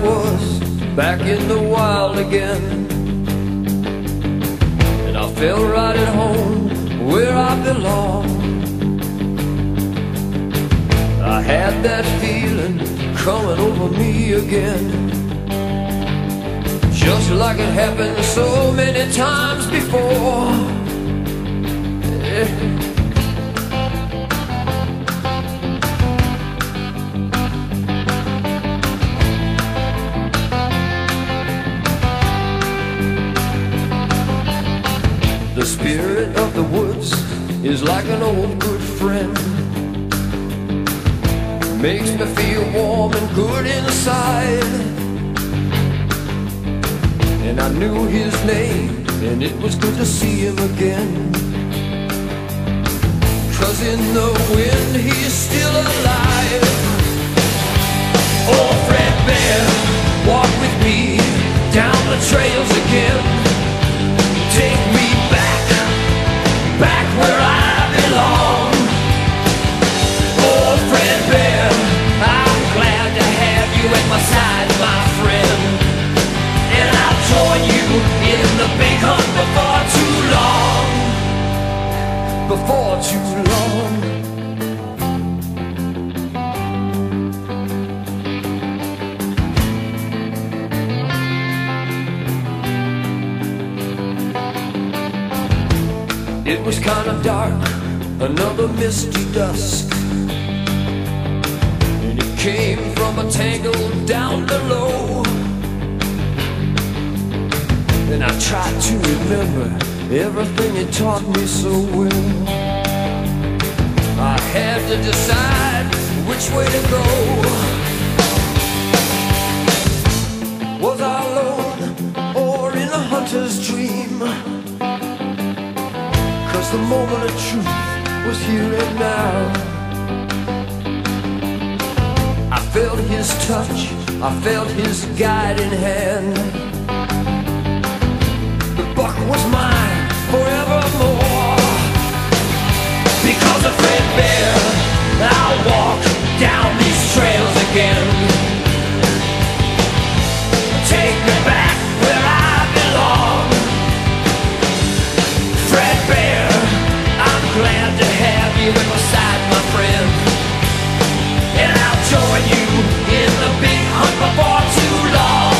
was back in the wild again, and I felt right at home where I belong. I had that feeling coming over me again, just like it happened so many times before. Yeah. The spirit of the woods is like an old good friend, makes me feel warm and good inside. And I knew his name, and it was good to see him again, 'cause in the wind he's still alive. Oh, Fred Bear, walk with me down the trails again. Take me back where I belong. Oh, Fred Bear, I'm glad to have you at my side, my friend, and I'll join you in the big hunt before too long. Before too long. It was kind of dark, another misty dusk, and it came from a tangle down below. And I tried to remember everything he taught me so well. I had to decide which way to go. Was I alone or in a hunter's dream? 'Cause the moment of truth was here and now. I felt his touch, I felt his guiding hand. The buck was mine forevermore. Because of Fred Bear, I'll walk down these trails again. Take me back where I belong. Fred Bear, I'm glad to have you at my side, my friend, and I'll join you in the big hunt before too long.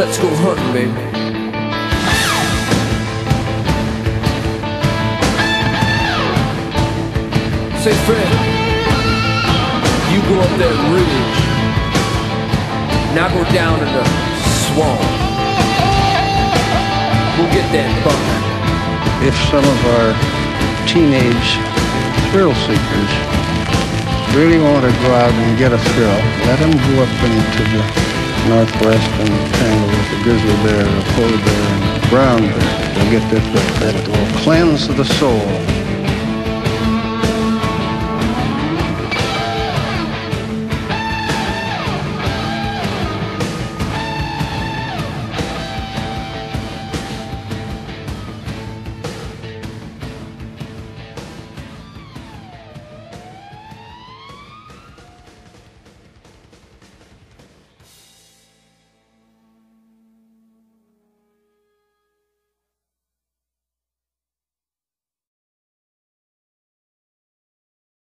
let's go hunting, baby. Say, Fred, you go up that ridge, and I go down in the swamp. We'll get that buck. If some of our teenage thrill seekers really want to go out and get a thrill, let them go up into the Northwest and tangle with the grizzly bear, the polar bear, and the brown bear. They'll get this, that will cleanse the soul.